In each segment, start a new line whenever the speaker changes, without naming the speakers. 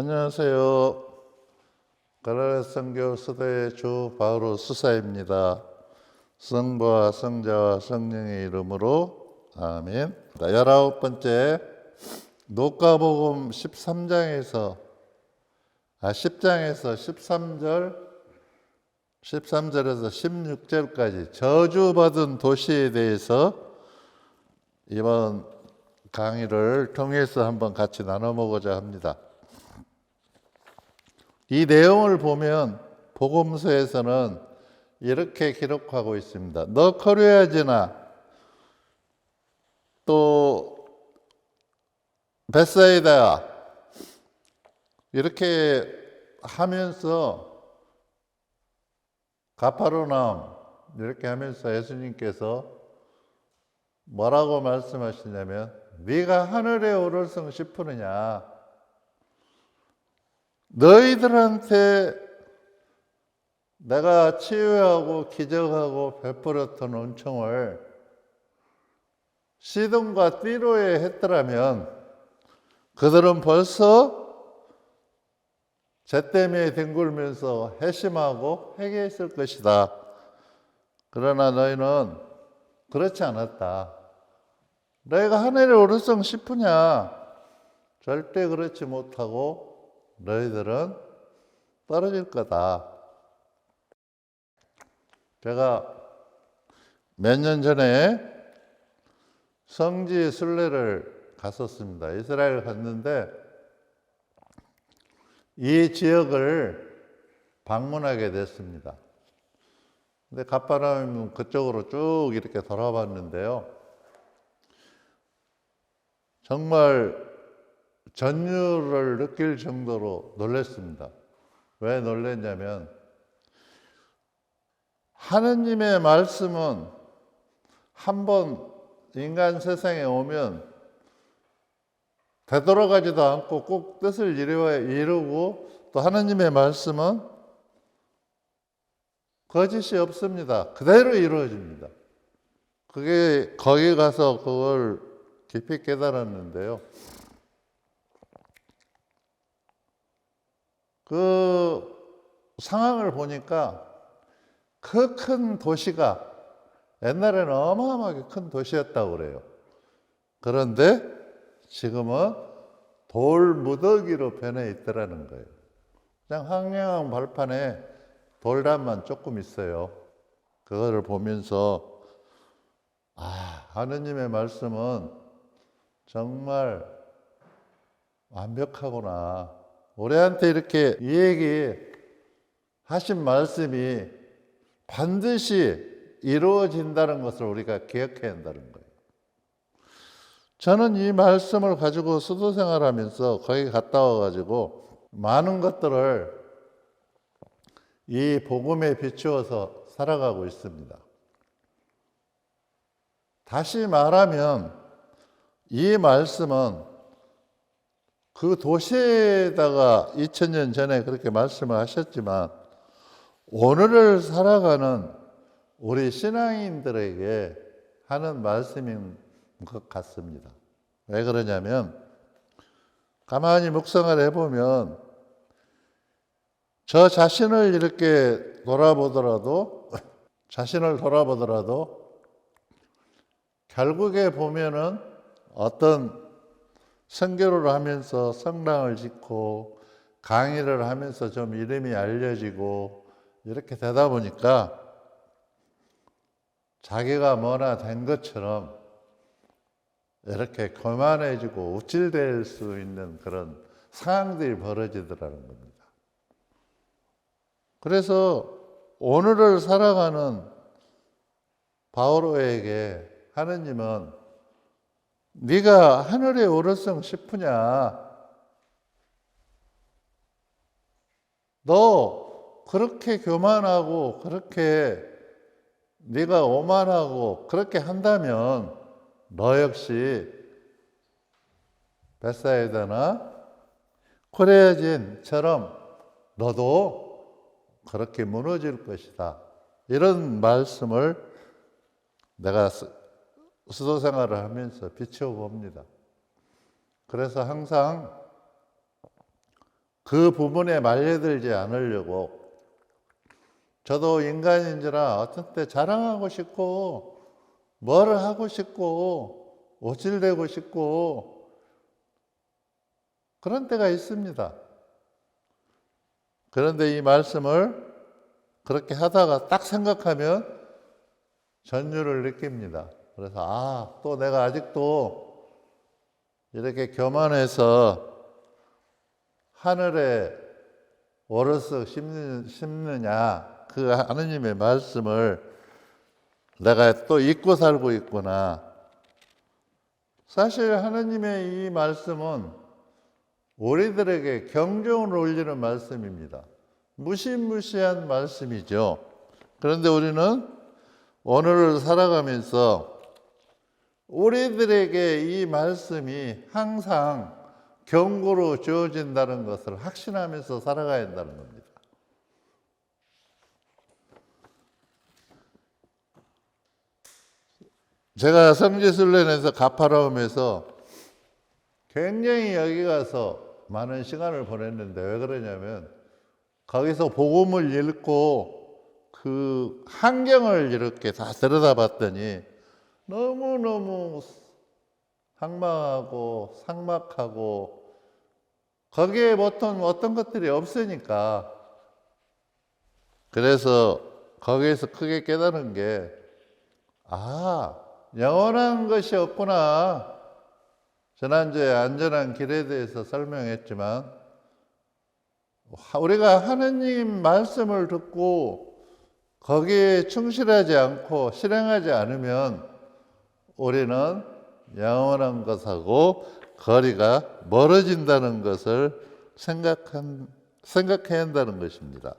안녕하세요. 가나안 선교 수도의 주 바오로 수사입니다. 성부와 성자와 성령의 이름으로 아멘. 19번째 누가복음 10장에서 13절에서 16절까지 저주받은 도시에 대해서 이번 강의를 통해서 한번 같이 나눠보고자 합니다. 이 내용을 보면 복음서에서는 이렇게 기록하고 있습니다. 너 코르야지나 또 벳사이다 이렇게 하면서 가파르나움 이렇게 하면서 예수님께서 뭐라고 말씀하시냐면 네가 하늘에 오를성 싶으느냐, 너희들한테 내가 치유하고 기적하고 베풀었던 은총을 시돈과 띠로에 했더라면 그들은 벌써 잿더미에 뒹굴면서 회심하고 회개했을 것이다. 그러나 너희는 그렇지 않았다. 너희가 하늘에 오를성 싶으냐? 절대 그렇지 못하고 너희들은 떨어질 거다. 제가 몇 년 전에 성지 순례를 갔었습니다. 이스라엘 갔는데 이 지역을 방문하게 됐습니다. 근데 가파나움 그쪽으로 쭉 이렇게 돌아봤는데요. 정말 전율을 느낄 정도로 놀랐습니다. 왜 놀랐냐면 하느님의 말씀은 한번 인간 세상에 오면 되돌아가지도 않고 꼭 뜻을 이루고, 또 하느님의 말씀은 거짓이 없습니다. 그대로 이루어집니다. 그게 거기 가서 그걸 깊이 깨달았는데요. 그 상황을 보니까 그 큰 도시가 옛날에는 어마어마하게 큰 도시였다고 그래요. 그런데 지금은 돌 무더기로 변해 있더라는 거예요. 그냥 황량한 발판에 돌담만 조금 있어요. 그거를 보면서 하느님의 말씀은 정말 완벽하구나. 우리한테 이렇게 이 얘기 하신 말씀이 반드시 이루어진다는 것을 우리가 기억해야 한다는 거예요. 저는 이 말씀을 가지고 수도 생활하면서 거기 갔다 와가지고 많은 것들을 이 복음에 비추어서 살아가고 있습니다. 다시 말하면 이 말씀은 그 도시에다가 2000년 전에 그렇게 말씀을 하셨지만 오늘을 살아가는 우리 신앙인들에게 하는 말씀인 것 같습니다. 왜 그러냐면 가만히 묵상을 해보면 저 자신을 이렇게 돌아보더라도 결국에 보면은 어떤 선교를 하면서 성당을 짓고 강의를 하면서 좀 이름이 알려지고 이렇게 되다 보니까 자기가 뭐나 된 것처럼 이렇게 거만해지고 우쭐댈 수 있는 그런 상황들이 벌어지더라는 겁니다. 그래서 오늘을 살아가는 바오로에게 하느님은 네가 하늘에 오를성 싶으냐? 너 그렇게 교만하고 그렇게 네가 오만하고 그렇게 한다면 너 역시 벳사이다나 코레아진처럼 너도 그렇게 무너질 것이다. 이런 말씀을 내가 수도 생활을 하면서 비춰 봅니다. 그래서 항상 그 부분에 말려들지 않으려고 저도 인간인지라 어떤 때 자랑하고 싶고 뭐를 하고 싶고 오질되고 싶고 그런 때가 있습니다. 그런데 이 말씀을 그렇게 하다가 딱 생각하면 전율을 느낍니다. 그래서 또 내가 아직도 이렇게 교만해서 하늘에 오르스 심느냐 그 하느님의 말씀을 내가 또 잊고 살고 있구나. 사실 하느님의 이 말씀은 우리들에게 경종을 울리는 말씀입니다. 무시무시한 말씀이죠. 그런데 우리는 오늘을 살아가면서 우리들에게 이 말씀이 항상 경고로 주어진다는 것을 확신하면서 살아가야 한다는 겁니다. 제가 성지순례에서 가파라움에서 굉장히 여기 가서 많은 시간을 보냈는데 왜 그러냐면 거기서 복음을 읽고 그 환경을 이렇게 다 들여다봤더니 너무너무 황망하고 삭막하고 거기에 보통 어떤 것들이 없으니까 그래서 거기에서 크게 깨달은 게 영원한 것이 없구나. 지난주에 안전한 길에 대해서 설명했지만 우리가 하느님 말씀을 듣고 거기에 충실하지 않고 실행하지 않으면 우리는 영원한 것하고 거리가 멀어진다는 것을 생각해야 한다는 것입니다.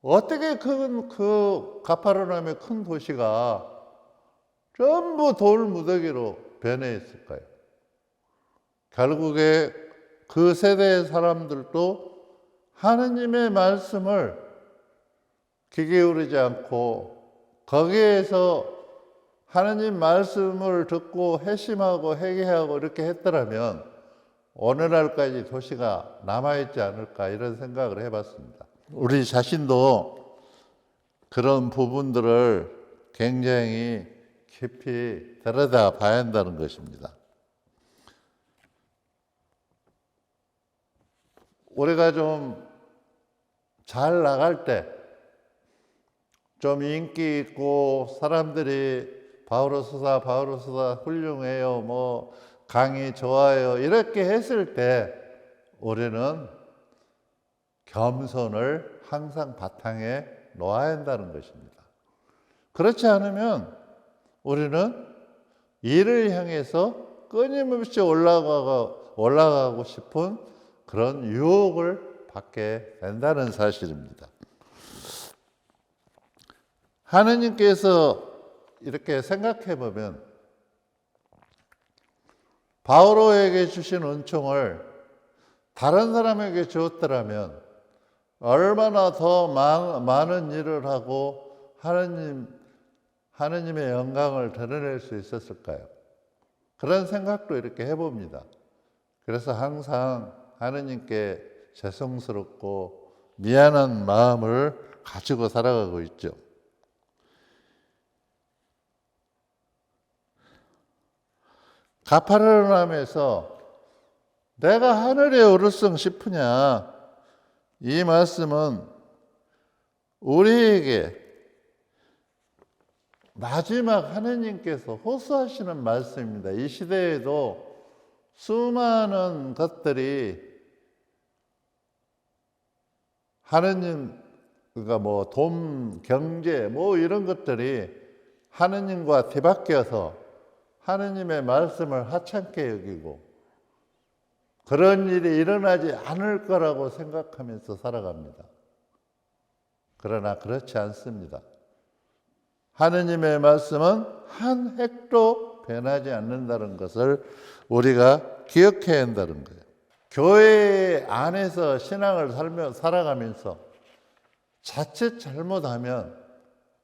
어떻게 그 가파르나움의 큰 도시가 전부 돌무더기로 변해 있을까요? 결국에 그 세대의 사람들도 하느님의 말씀을 귀 기울이지 않고 거기에서 하느님 말씀을 듣고 회심하고 회개하고 이렇게 했더라면 오늘날까지 도시가 남아있지 않을까 이런 생각을 해봤습니다. 우리 자신도 그런 부분들을 굉장히 깊이 들여다 봐야 한다는 것입니다. 우리가 좀 잘 나갈 때, 좀 인기 있고 사람들이 바오로스다 훌륭해요, 뭐 강의 좋아요 이렇게 했을 때 우리는 겸손을 항상 바탕에 놓아야 한다는 것입니다. 그렇지 않으면 우리는 이를 향해서 끊임없이 올라가고 싶은 그런 유혹을 받게 된다는 사실입니다. 하느님께서 이렇게 생각해 보면 바오로에게 주신 은총을 다른 사람에게 주었더라면 얼마나 더 많은 일을 하고 하느님의 영광을 드러낼 수 있었을까요? 그런 생각도 이렇게 해봅니다. 그래서 항상 하느님께 죄송스럽고 미안한 마음을 가지고 살아가고 있죠. 가파르나움에서 내가 하늘에 오를성 싶으냐, 이 말씀은 우리에게 마지막 하느님께서 호소하시는 말씀입니다. 이 시대에도 수많은 것들이 하느님, 그러니까 뭐 돈, 경제, 뭐 이런 것들이 하느님과 뒤바뀌어서 하느님의 말씀을 하찮게 여기고 그런 일이 일어나지 않을 거라고 생각하면서 살아갑니다. 그러나 그렇지 않습니다. 하느님의 말씀은 한 획도 변하지 않는다는 것을 우리가 기억해야 한다는 거예요. 교회 안에서 신앙을 살아가면서 자칫 잘못하면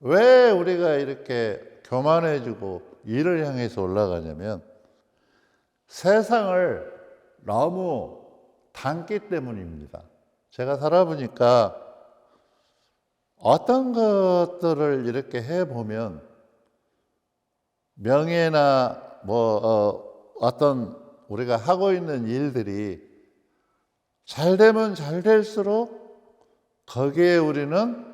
왜 우리가 이렇게 교만해지고 일을 향해서 올라가냐면 세상을 너무 닮기 때문입니다. 제가 살아보니까 어떤 것들을 이렇게 해보면 명예나 어떤 우리가 하고 있는 일들이 잘 되면 잘 될수록 거기에 우리는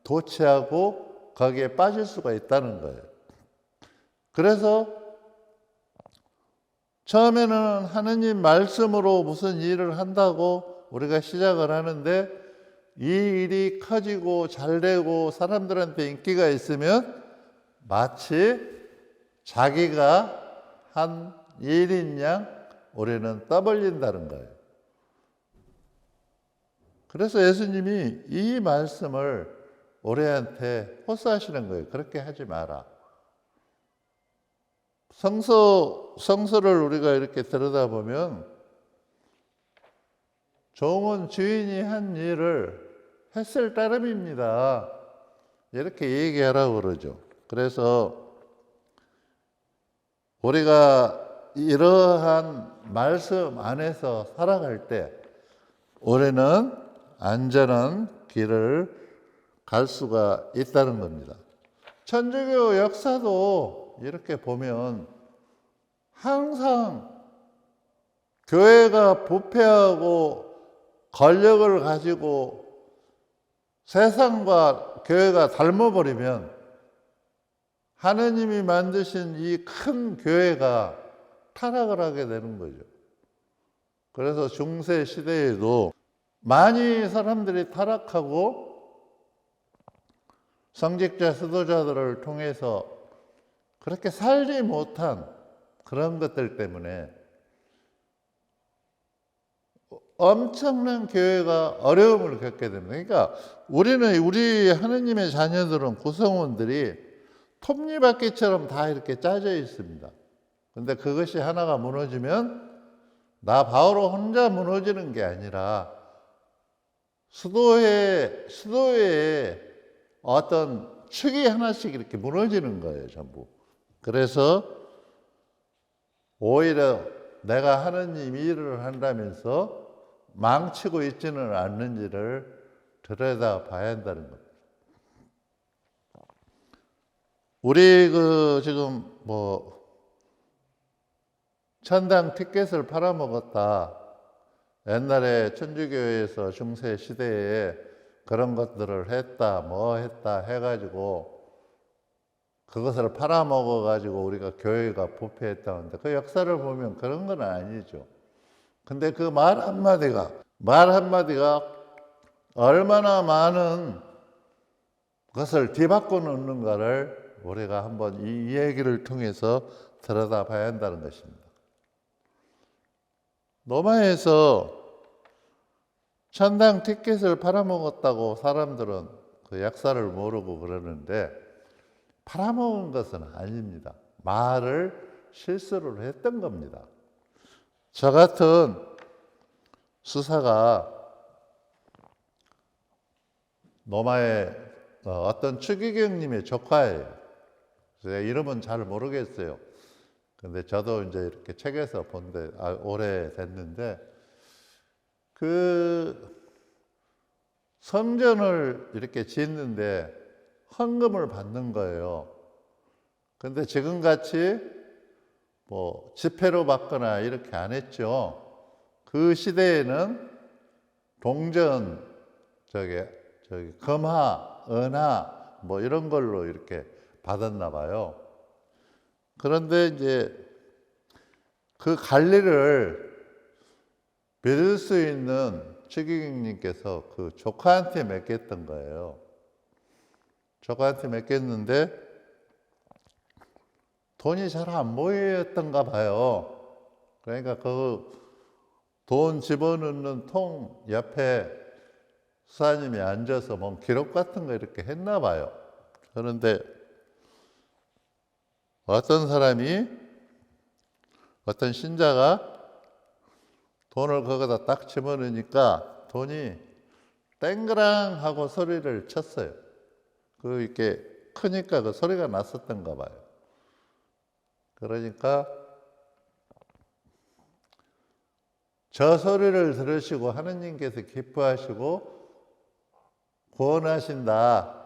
도취하고 거기에 빠질 수가 있다는 거예요. 그래서 처음에는 하느님 말씀으로 무슨 일을 한다고 우리가 시작을 하는데 이 일이 커지고 잘 되고 사람들한테 인기가 있으면 마치 자기가 한 일인 양 우리는 떠벌린다는 거예요. 그래서 예수님이 이 말씀을 우리한테 호소하시는 거예요. 그렇게 하지 마라. 성서를 우리가 이렇게 들여다보면 종은 주인이 한 일을 했을 따름입니다. 이렇게 얘기하라고 그러죠. 그래서 우리가 이러한 말씀 안에서 살아갈 때 우리는 안전한 길을 갈 수가 있다는 겁니다. 천주교 역사도 이렇게 보면 항상 교회가 부패하고 권력을 가지고 세상과 교회가 닮아버리면 하느님이 만드신 이 큰 교회가 타락을 하게 되는 거죠. 그래서 중세 시대에도 많이 사람들이 타락하고 성직자 수도자들을 통해서 그렇게 살지 못한 그런 것들 때문에 엄청난 교회가 어려움을 겪게 됩니다. 그러니까 우리 하느님의 자녀들은 구성원들이 톱니바퀴처럼 다 이렇게 짜져 있습니다. 근데 그것이 하나가 무너지면 나 바로 혼자 무너지는 게 아니라 수도에 어떤 축이 하나씩 이렇게 무너지는 거예요, 전부. 그래서 오히려 내가 하느님 일을 한다면서 망치고 있지는 않는지를 들여다 봐야 한다는 겁니다. 우리 지금 천당 티켓을 팔아먹었다. 옛날에 천주교에서 중세 시대에 그런 것들을 했다 해가지고 그것을 팔아먹어가지고 우리가 교회가 부패했다는데 그 역사를 보면 그런 건 아니죠. 근데 그 말 한마디가 얼마나 많은 것을 뒤바꿔 놓는가를 우리가 한번 이 얘기를 통해서 들여다봐야 한다는 것입니다. 로마에서 천당 티켓을 팔아먹었다고 사람들은 그 역사를 모르고 그러는데 팔아먹은 것은 아닙니다. 말을 실수를 했던 겁니다. 저 같은 수사가 로마의 어떤 추기경님의 조카예요. 제가 이름은 잘 모르겠어요. 근데 저도 이제 이렇게 책에서 본데 오래됐는데 그 성전을 이렇게 짓는데 헌금을 받는 거예요. 근데 지금같이 지폐로 받거나 이렇게 안 했죠. 그 시대에는 동전, 금화, 은하 이런 걸로 이렇게 받았나 봐요. 그런데 이제 그 관리를 믿을 수 있는 추기경님께서 그 조카한테 맡겼던 거예요. 조카한테 맡겼는데 돈이 잘 안 모였던가 봐요. 그러니까 그 돈 집어넣는 통 옆에 수사님이 앉아서 기록 같은 거 이렇게 했나 봐요. 그런데 어떤 신자가 돈을 거기다 딱 집어넣으니까 돈이 땡그랑 하고 소리를 쳤어요. 이렇게 크니까 그 소리가 났었던가 봐요. 그러니까 저 소리를 들으시고 하느님께서 기뻐하시고 구원하신다.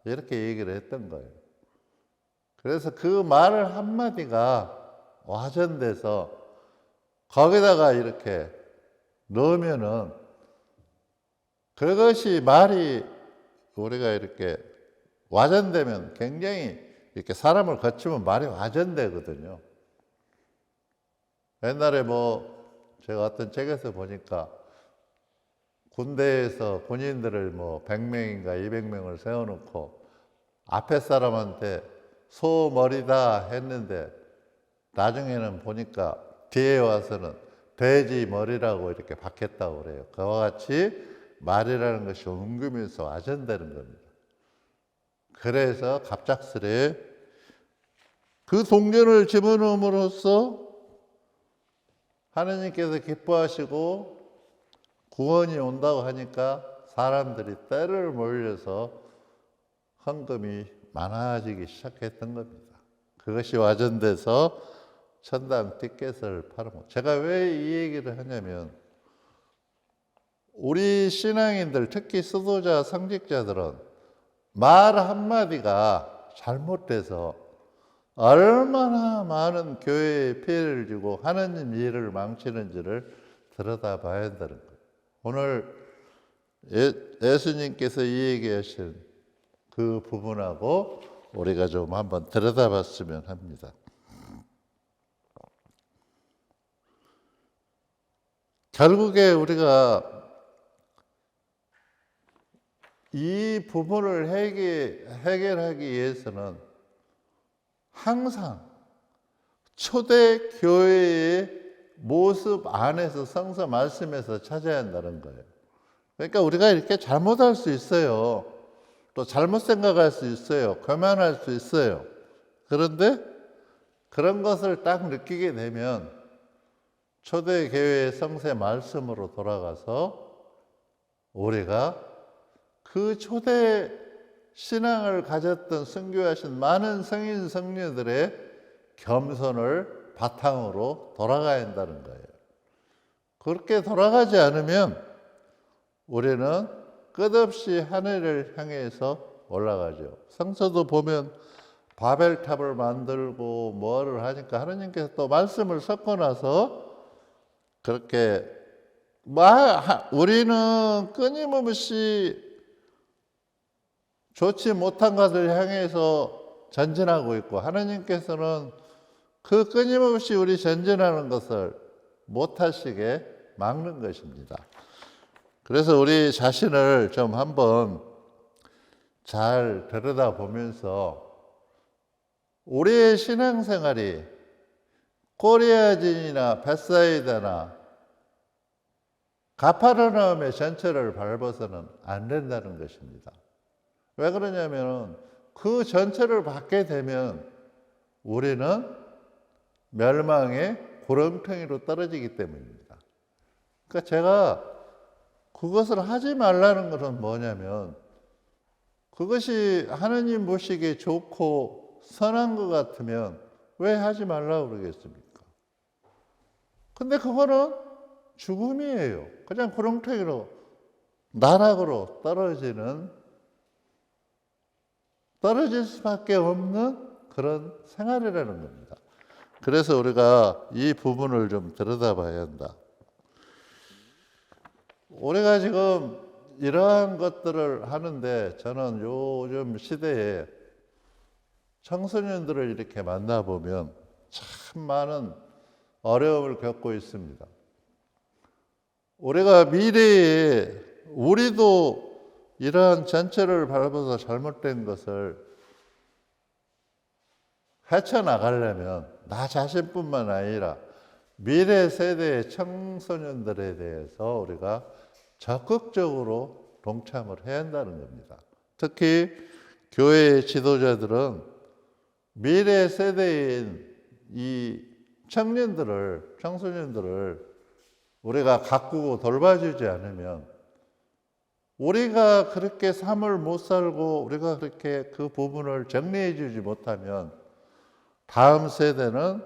이렇게 얘기를 했던 거예요. 그래서 그 말 한마디가 와전돼서 거기다가 이렇게 넣으면은 그것이 말이 우리가 이렇게 와전되면 굉장히 이렇게 사람을 거치면 말이 와전되거든요. 옛날에 제가 어떤 책에서 보니까 군대에서 군인들을 100명인가 200명을 세워놓고 앞에 사람한테 소 머리다 했는데 나중에는 보니까 뒤에 와서는 돼지 머리라고 이렇게 바뀌었다고 그래요. 그와 같이 말이라는 것이 옮기면서 와전되는 겁니다. 그래서 갑작스레 그 동전을 집어넣음으로써 하느님께서 기뻐하시고 구원이 온다고 하니까 사람들이 떼를 몰려서 헌금이 많아지기 시작했던 겁니다. 그것이 와전돼서 천당 티켓을 팔아먹고, 제가 왜 이 얘기를 하냐면 우리 신앙인들, 특히 수도자, 성직자들은 말 한마디가 잘못돼서 얼마나 많은 교회에 피해를 주고 하느님 일을 망치는지를 들여다봐야 한다는 거예요. 오늘 예수님께서 이 얘기하신 그 부분하고 우리가 좀 한번 들여다봤으면 합니다. 결국에 우리가 이 부분을 해결하기 위해서는 항상 초대 교회의 모습 안에서 성서 말씀에서 찾아야 한다는 거예요. 그러니까 우리가 이렇게 잘못할 수 있어요. 또 잘못 생각할 수 있어요. 교만할 수 있어요. 그런데 그런 것을 딱 느끼게 되면 초대 교회의 성세 말씀으로 돌아가서 우리가 그 초대 신앙을 가졌던 순교하신 많은 성인 성녀들의 겸손을 바탕으로 돌아가야 한다는 거예요. 그렇게 돌아가지 않으면 우리는 끝없이 하늘을 향해서 올라가죠. 성서도 보면 바벨탑을 만들고 뭐를 하니까 하느님께서 또 말씀을 섞어 놔서 그렇게 우리는 끊임없이 좋지 못한 것을 향해서 전진하고 있고 하나님께서는 그 끊임없이 우리 전진하는 것을 못하시게 막는 것입니다. 그래서 우리 자신을 좀 한번 잘 들여다보면서 우리의 신앙생활이 코리아진이나 벳사이다나 가파르나움의 전철을 밟아서는 안 된다는 것입니다. 왜 그러냐면 그 전철을 밟게 되면 우리는 멸망의 구렁텅이로 떨어지기 때문입니다. 그러니까 제가 그것을 하지 말라는 것은 뭐냐면 그것이 하느님 보시기에 좋고 선한 것 같으면 왜 하지 말라고 그러겠습니까? 근데 그거는 죽음이에요. 그냥 구렁텅이로 나락으로 떨어질 수밖에 없는 그런 생활이라는 겁니다. 그래서 우리가 이 부분을 좀 들여다봐야 한다. 우리가 지금 이러한 것들을 하는데 저는 요즘 시대에 청소년들을 이렇게 만나보면 참 많은 어려움을 겪고 있습니다. 우리가 미래에 우리도 이러한 전철을 밟아서 잘못된 것을 헤쳐나가려면 나 자신뿐만 아니라 미래 세대의 청소년들에 대해서 우리가 적극적으로 동참을 해야 한다는 겁니다. 특히 교회의 지도자들은 미래 세대인 이 청소년들을 우리가 가꾸고 돌봐주지 않으면 우리가 그렇게 삶을 못 살고 우리가 그렇게 그 부분을 정리해 주지 못하면 다음 세대는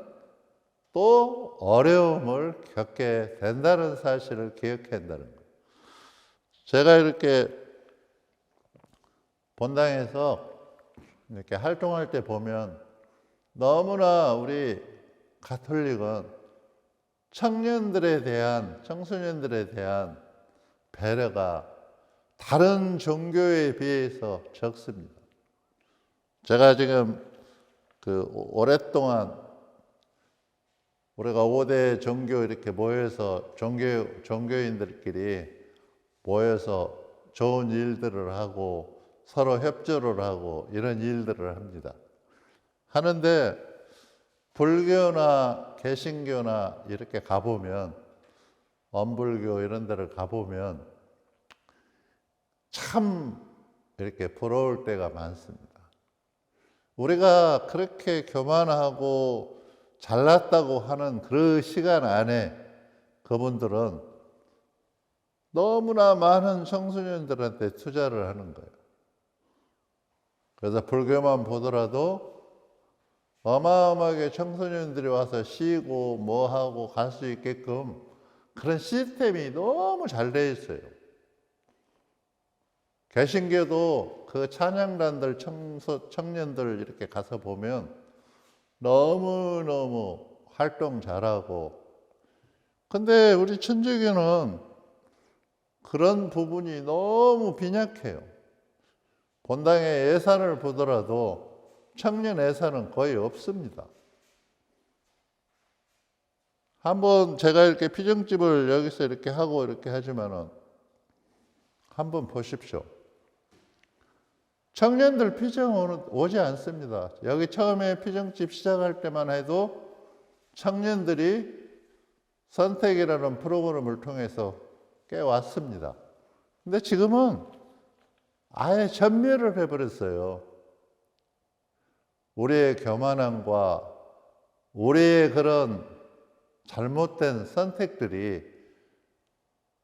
또 어려움을 겪게 된다는 사실을 기억해야 한다는 거예요. 제가 이렇게 본당에서 이렇게 활동할 때 보면 너무나 우리 가톨릭은 청년들에 대한, 청소년들에 대한 배려가 다른 종교에 비해서 적습니다. 제가 지금 오랫동안 우리가 5대 종교 이렇게 모여서 종교인들끼리 모여서 좋은 일들을 하고 서로 협조를 하고 이런 일들을 합니다. 하는데 불교나 개신교나 이렇게 가보면, 원불교 이런 데를 가보면 참 이렇게 부러울 때가 많습니다. 우리가 그렇게 교만하고 잘났다고 하는 그 시간 안에 그분들은 너무나 많은 청소년들한테 투자를 하는 거예요. 그래서 불교만 보더라도 어마어마하게 청소년들이 와서 쉬고 뭐하고 갈 수 있게끔 그런 시스템이 너무 잘 돼 있어요. 개신교도 그 찬양단들, 청년들 이렇게 가서 보면 너무너무 활동 잘하고, 근데 우리 천주교는 그런 부분이 너무 빈약해요. 본당의 예산을 보더라도 청년 예산은 거의 없습니다. 한번 제가 이렇게 피정집을 여기서 이렇게 하고 이렇게 하지만은 한번 보십시오. 청년들 피정 오지 않습니다. 여기 처음에 피정집 시작할 때만 해도 청년들이 선택이라는 프로그램을 통해서 꽤 왔습니다. 근데 지금은 아예 전멸을 해버렸어요. 우리의 교만함과 우리의 그런 잘못된 선택들이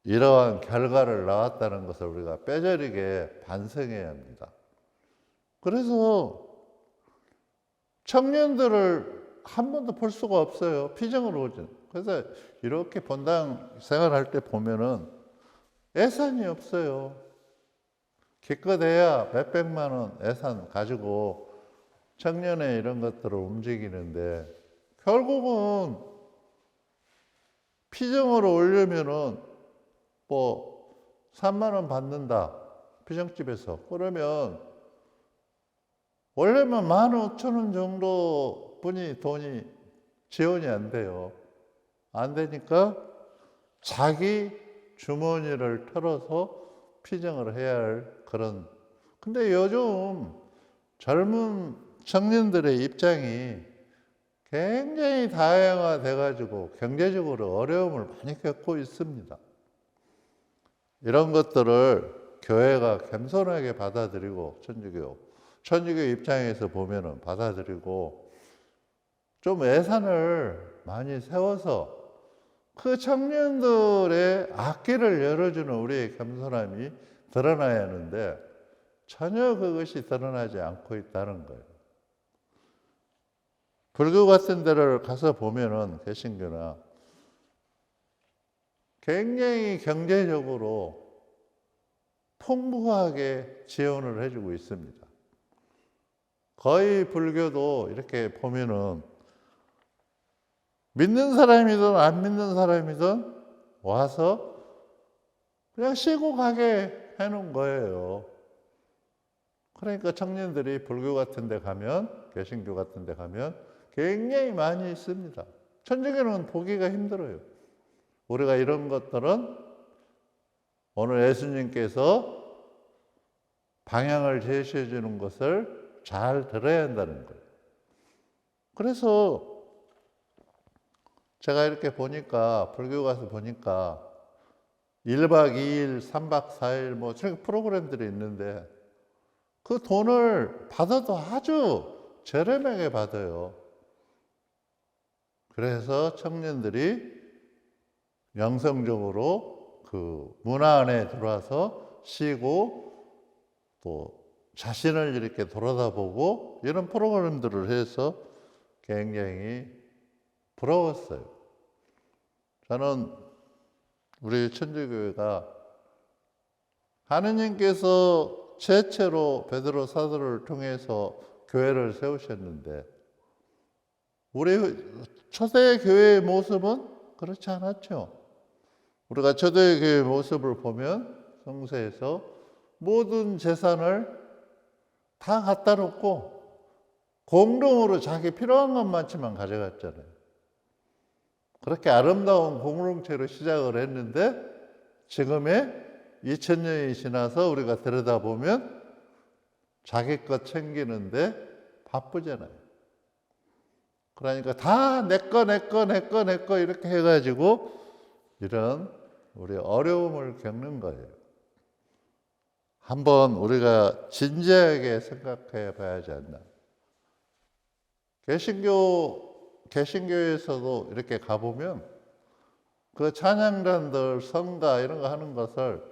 이러한 결과를 낳았다는 것을 우리가 뼈저리게 반성해야 합니다. 그래서 청년들을 한 번도 볼 수가 없어요. 피정으로 오진. 그래서 이렇게 본당 생활할 때 보면은 예산이 없어요. 기껏해야 몇백만 원 예산 가지고 청년의 이런 것들을 움직이는데, 결국은 피정으로 오려면은 뭐 3만 원 받는다, 피정집에서. 그러면 원래는 15,000원 정도 분이 돈이 지원이 안 돼요. 안 되니까 자기 주머니를 털어서 피정을 해야 할 그런. 근데 요즘 젊은 청년들의 입장이 굉장히 다양화돼 가지고 경제적으로 어려움을 많이 겪고 있습니다. 이런 것들을 교회가 겸손하게 받아들이고, 천주교 입장에서 보면은 받아들이고 좀 예산을 많이 세워서 그 청년들의 앞길을 열어주는 우리의 겸손함이 드러나야 하는데 전혀 그것이 드러나지 않고 있다는 거예요. 불교 같은 데를 가서 보면은, 개신교나 굉장히 경제적으로 풍부하게 지원을 해주고 있습니다. 거의 불교도 이렇게 보면은 믿는 사람이든 안 믿는 사람이든 와서 그냥 쉬고 가게 해놓은 거예요. 그러니까 청년들이 불교 같은 데 가면, 개신교 같은 데 가면 굉장히 많이 있습니다. 천주교는 보기가 힘들어요. 우리가 이런 것들은 오늘 예수님께서 방향을 제시해 주는 것을 잘 들어야 한다는 거예요. 그래서 제가 이렇게 보니까, 불교 가서 보니까 1박 2일, 3박 4일 뭐 저렇게 프로그램들이 있는데 그 돈을 받아도 아주 저렴하게 받아요. 그래서 청년들이 영성적으로 그 문화 안에 들어와서 쉬고 또 자신을 이렇게 돌아다보고 이런 프로그램들을 해서 굉장히 부러웠어요. 저는 우리 천주교회가 하느님께서 최초로 베드로 사도를 통해서 교회를 세우셨는데 우리 초대 교회의 모습은 그렇지 않았죠. 우리가 초대 교회의 모습을 보면 성서에서 모든 재산을 다 갖다 놓고 공동으로 자기 필요한 것만치만 가져갔잖아요. 그렇게 아름다운 공동체로 시작을 했는데 지금의 2000년이 지나서 우리가 들여다보면 자기 것 챙기는데 바쁘잖아요. 그러니까 다 내 거 이렇게 해가지고 이런 우리 어려움을 겪는 거예요. 한번 우리가 진지하게 생각해 봐야 하지 않나. 개신교에서도 이렇게 가보면 그 찬양단들, 성가 이런 거 하는 것을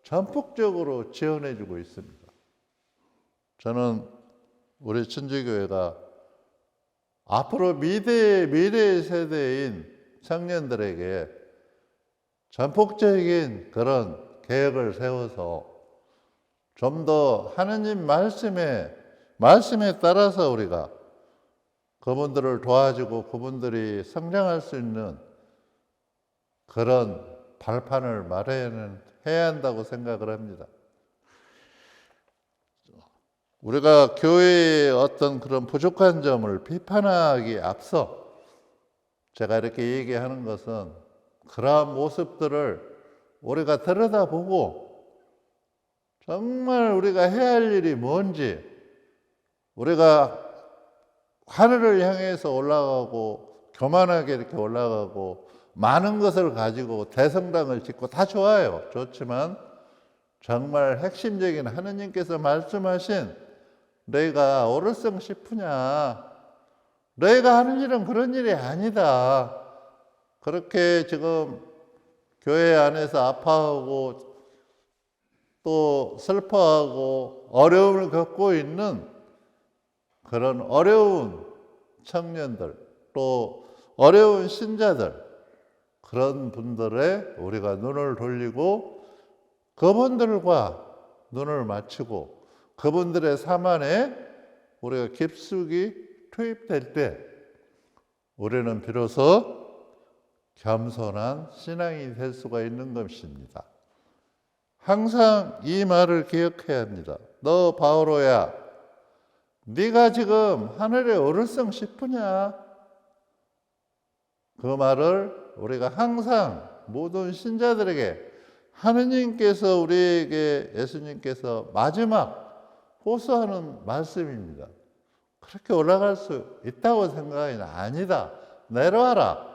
전폭적으로 지원해 주고 있습니다. 저는 우리 천주교회가 앞으로 미래 세대인 청년들에게 전폭적인 그런 계획을 세워서 좀 더 하느님 말씀에 따라서 우리가 그분들을 도와주고 그분들이 성장할 수 있는 그런 발판을 마련해야 한다고 생각을 합니다. 우리가 교회의 어떤 그런 부족한 점을 비판하기 앞서 제가 이렇게 얘기하는 것은 그러한 모습들을 우리가 들여다보고 정말 우리가 해야 할 일이 뭔지, 우리가 하늘을 향해서 올라가고 교만하게 이렇게 올라가고 많은 것을 가지고 대성당을 짓고 다 좋아요. 좋지만 정말 핵심적인 하느님께서 말씀하신 너희가 어르성 싶으냐, 너희가 하는 일은 그런 일이 아니다. 그렇게 지금 교회 안에서 아파하고 또 슬퍼하고 어려움을 겪고 있는 그런 어려운 청년들, 또 어려운 신자들, 그런 분들의 우리가 눈을 돌리고 그분들과 눈을 맞추고 그분들의 삶 안에 우리가 깊숙이 투입될 때 우리는 비로소 겸손한 신앙이 될 수가 있는 것입니다. 항상 이 말을 기억해야 합니다. 너 바오로야, 네가 지금 하늘에 오를성 싶으냐? 그 말을 우리가 항상 모든 신자들에게 하느님께서 우리에게 예수님께서 마지막 호소하는 말씀입니다. 그렇게 올라갈 수 있다고 생각하기는 아니다. 내려와라.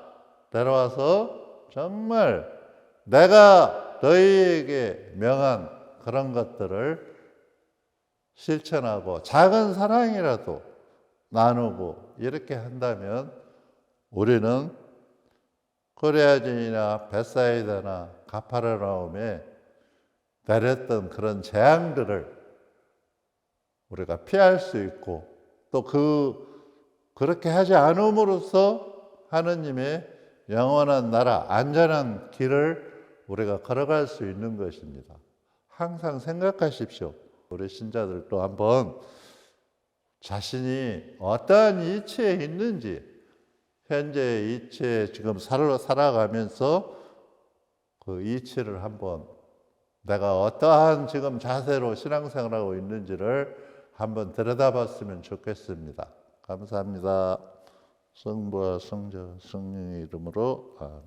내려와서 정말 내가 너희에게 명한 그런 것들을 실천하고 작은 사랑이라도 나누고 이렇게 한다면 우리는 코레아진이나 벳사이다나 가파르나움에 내렸던 그런 재앙들을 우리가 피할 수 있고 또 그렇게 하지 않음으로써 하느님의 영원한 나라, 안전한 길을 우리가 걸어갈 수 있는 것입니다. 항상 생각하십시오. 우리 신자들도 한번 자신이 어떠한 이치에 있는지, 현재 이치에 지금 살아가면서 그 이치를 한번 내가 어떠한 지금 자세로 신앙생활하고 있는지를 한번 들여다봤으면 좋겠습니다. 감사합니다. 성부와 성자 성령의 이름으로 아멘.